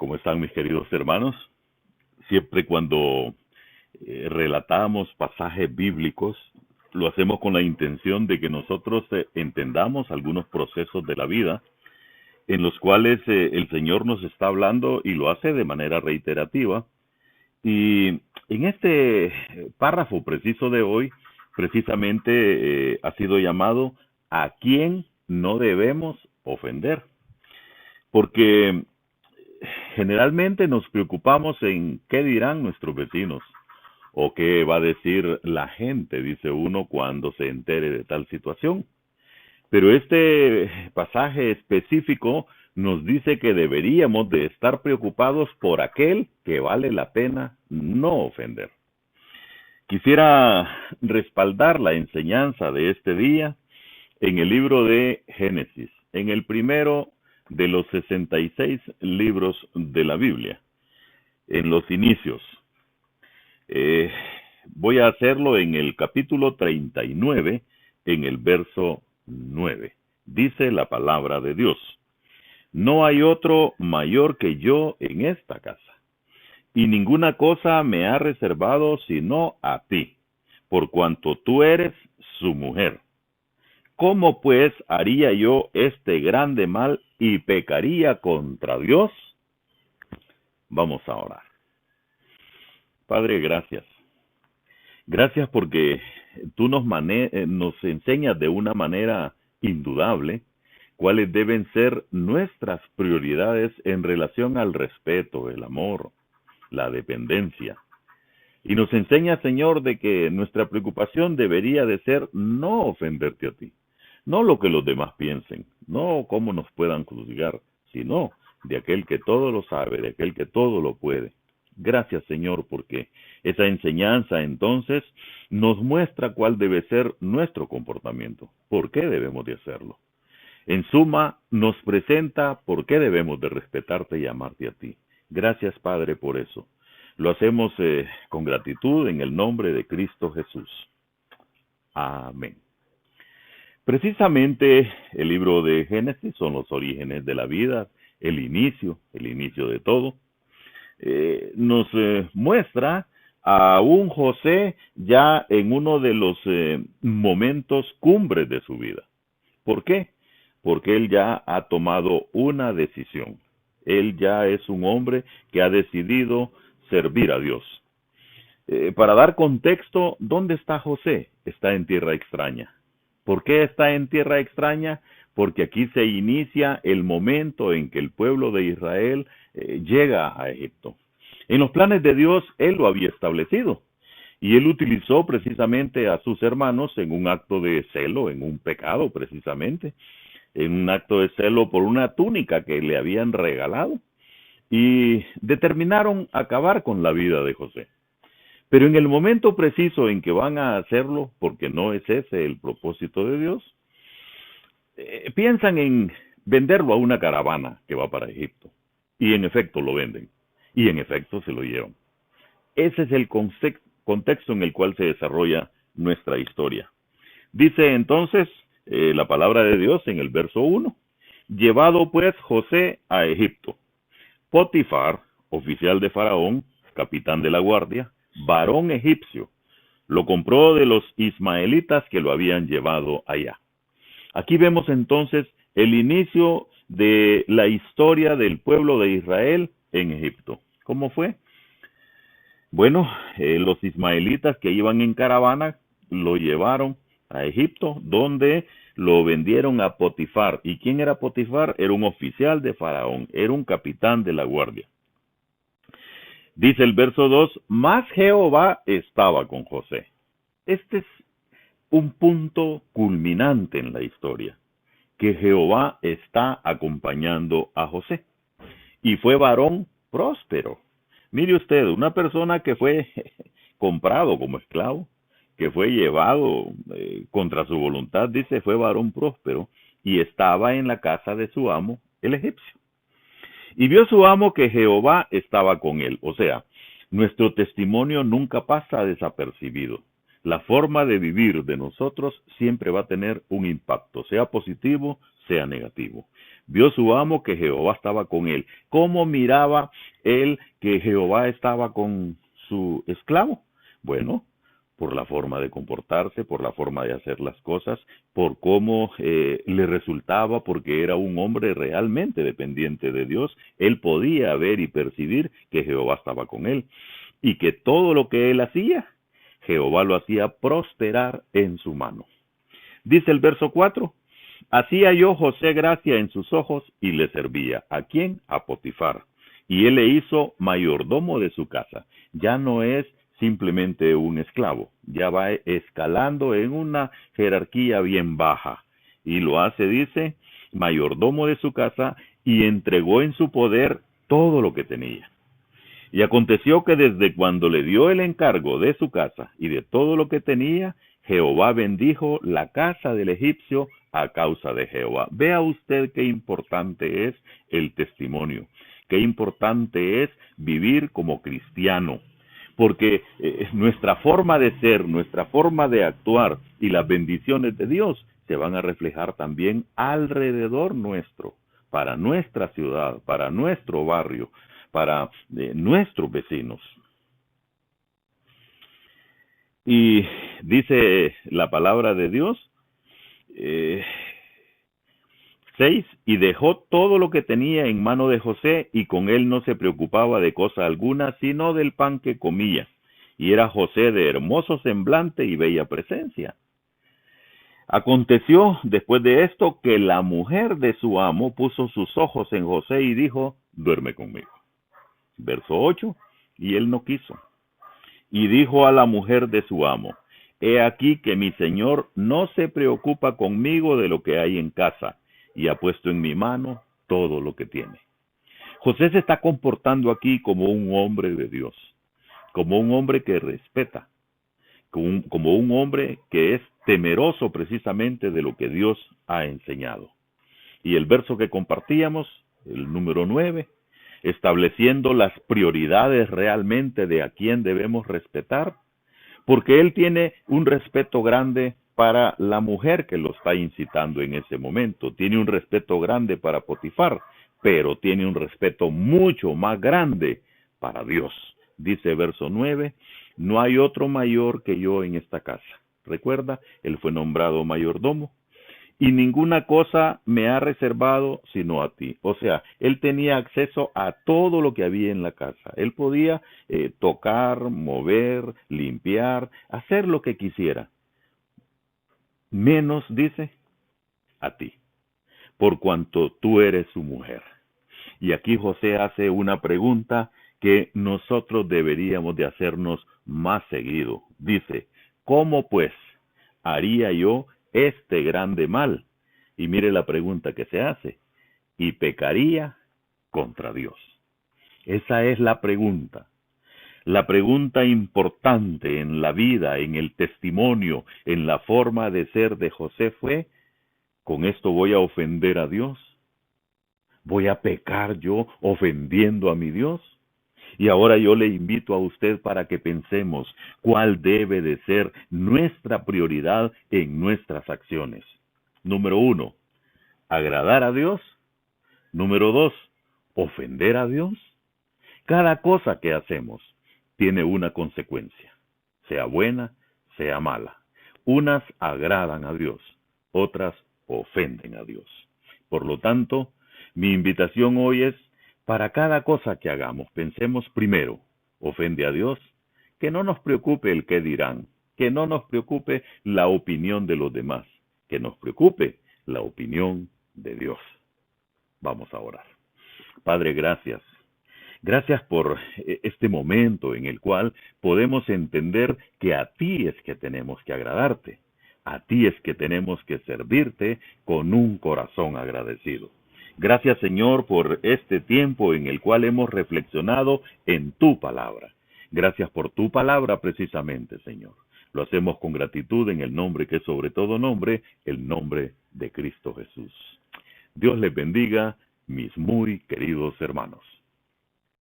¿Cómo están mis queridos hermanos? Siempre cuando relatamos pasajes bíblicos, lo hacemos con la intención de que nosotros entendamos algunos procesos de la vida en los cuales el Señor nos está hablando y lo hace de manera reiterativa. Y en este párrafo preciso de hoy, precisamente ha sido llamado ¿a quién no debemos ofender? Porque generalmente nos preocupamos en qué dirán nuestros vecinos o qué va a decir la gente, dice uno, cuando se entere de tal situación. Pero este pasaje específico nos dice que deberíamos de estar preocupados por aquel que vale la pena no ofender. Quisiera respaldar la enseñanza de este día en el libro de Génesis, en el primero de los 66 libros de la Biblia, en los inicios. Eh, Voy a hacerlo en el capítulo 39, en el verso 9. Dice la palabra de Dios: no hay otro mayor que yo en esta casa, y ninguna cosa me ha reservado sino a ti, por cuanto tú eres su mujer. ¿Cómo pues haría yo este grande mal y pecaría contra Dios? Vamos a orar. Padre, gracias. Gracias porque tú nos enseñas de una manera indudable cuáles deben ser nuestras prioridades en relación al respeto, el amor, la dependencia. Y nos enseña, Señor, de que nuestra preocupación debería de ser no ofenderte a ti, no lo que los demás piensen, no cómo nos puedan juzgar, sino de aquel que todo lo sabe, de aquel que todo lo puede. Gracias, Señor, porque esa enseñanza entonces nos muestra cuál debe ser nuestro comportamiento, por qué debemos de hacerlo. En suma, nos presenta por qué debemos de respetarte y amarte a ti. Gracias, Padre, por eso. Lo hacemos con gratitud en el nombre de Cristo Jesús. Amén. Precisamente el libro de Génesis son los orígenes de la vida, el inicio de todo. Nos muestra a un José ya en uno de los momentos cumbres de su vida. ¿Por qué? Porque él ya ha tomado una decisión. Él ya es un hombre que ha decidido servir a Dios. Para dar contexto, ¿dónde está José? Está en tierra extraña. ¿Por qué está en tierra extraña? Porque aquí se inicia el momento en que el pueblo de Israel llega a Egipto. En los planes de Dios, Él lo había establecido. Y Él utilizó precisamente a sus hermanos en un acto de celo, en un pecado precisamente, en un acto de celo por una túnica que le habían regalado. Y determinaron acabar con la vida de José. Pero en el momento preciso en que van a hacerlo, porque no es ese el propósito de Dios, piensan en venderlo a una caravana que va para Egipto. Y en efecto lo venden. Y en efecto se lo llevan. Ese es el contexto en el cual se desarrolla nuestra historia. Dice entonces la palabra de Dios en el verso 1. Llevado pues José a Egipto. Potifar, oficial de Faraón, capitán de la guardia, varón egipcio, lo compró de los ismaelitas que lo habían llevado allá. Aquí vemos entonces el inicio de la historia del pueblo de Israel en Egipto. ¿Cómo fue? Bueno, los ismaelitas que iban en caravana lo llevaron a Egipto, donde lo vendieron a Potifar. ¿Y quién era Potifar? Era un oficial de Faraón, era un capitán de la guardia. Dice el verso 2, mas Jehová estaba con José. Este es un punto culminante en la historia, que Jehová está acompañando a José. Y fue varón próspero. Mire usted, una persona que fue comprado como esclavo, que fue llevado contra su voluntad, dice, fue varón próspero, y estaba en la casa de su amo, el egipcio. Y vio su amo que Jehová estaba con él. O sea, nuestro testimonio nunca pasa desapercibido. La forma de vivir de nosotros siempre va a tener un impacto, sea positivo, sea negativo. Vio su amo que Jehová estaba con él. ¿Cómo miraba él que Jehová estaba con su esclavo? Bueno, por la forma de comportarse, por la forma de hacer las cosas, por cómo le resultaba, porque era un hombre realmente dependiente de Dios. Él podía ver y percibir que Jehová estaba con él y que todo lo que él hacía, Jehová lo hacía prosperar en su mano. Dice el verso 4, así halló José gracia en sus ojos y le servía. ¿A quién? A Potifar. Y él le hizo mayordomo de su casa. Ya no es simplemente un esclavo, ya va escalando en una jerarquía bien baja. Y lo hace, dice, mayordomo de su casa, y entregó en su poder todo lo que tenía. Y aconteció que desde cuando le dio el encargo de su casa y de todo lo que tenía, Jehová bendijo la casa del egipcio a causa de Jehová. Vea usted qué importante es el testimonio, qué importante es vivir como cristiano, porque nuestra forma de ser, nuestra forma de actuar y las bendiciones de Dios se van a reflejar también alrededor nuestro, para nuestra ciudad, para nuestro barrio, para nuestros vecinos. Y dice la palabra de Dios, 6, y dejó todo lo que tenía en mano de José, y con él no se preocupaba de cosa alguna, sino del pan que comía. Y era José de hermoso semblante y bella presencia. Aconteció después de esto que la mujer de su amo puso sus ojos en José y dijo, duerme conmigo. Verso 8, y él no quiso. Y dijo a la mujer de su amo, he aquí que mi señor no se preocupa conmigo de lo que hay en casa, y ha puesto en mi mano todo lo que tiene. José se está comportando aquí como un hombre de Dios, como un hombre que respeta, como un hombre que es temeroso precisamente de lo que Dios ha enseñado. Y el verso que compartíamos, el número 9, estableciendo las prioridades realmente de a quién debemos respetar, porque él tiene un respeto grande para la mujer que lo está incitando en ese momento, tiene un respeto grande para Potifar, pero tiene un respeto mucho más grande para Dios. Dice verso 9, no hay otro mayor que yo en esta casa. Recuerda, él fue nombrado mayordomo. Y ninguna cosa me ha reservado sino a ti. O sea, él tenía acceso a todo lo que había en la casa. Él podía tocar, mover, limpiar, hacer lo que quisiera. Menos, dice, a ti, por cuanto tú eres su mujer. Y aquí José hace una pregunta que nosotros deberíamos de hacernos más seguido. Dice, ¿cómo pues haría yo este grande mal? Y mire la pregunta que se hace. Y pecaría contra Dios. Esa es la pregunta. La pregunta importante en la vida, en el testimonio, en la forma de ser de José fue, ¿con esto voy a ofender a Dios? ¿Voy a pecar yo ofendiendo a mi Dios? Y ahora yo le invito a usted para que pensemos cuál debe de ser nuestra prioridad en nuestras acciones. Número 1, agradar a Dios. Número 2, ofender a Dios. Cada cosa que hacemos tiene una consecuencia, sea buena, sea mala. Unas agradan a Dios, otras ofenden a Dios. Por lo tanto, mi invitación hoy es, para cada cosa que hagamos, pensemos primero, ofende a Dios, que no nos preocupe el qué dirán, que no nos preocupe la opinión de los demás, que nos preocupe la opinión de Dios. Vamos a orar. Padre, gracias. Gracias por este momento en el cual podemos entender que a ti es que tenemos que agradarte. A ti es que tenemos que servirte con un corazón agradecido. Gracias, Señor, por este tiempo en el cual hemos reflexionado en tu palabra. Gracias por tu palabra precisamente, Señor. Lo hacemos con gratitud en el nombre que es sobre todo nombre, el nombre de Cristo Jesús. Dios les bendiga, mis muy queridos hermanos.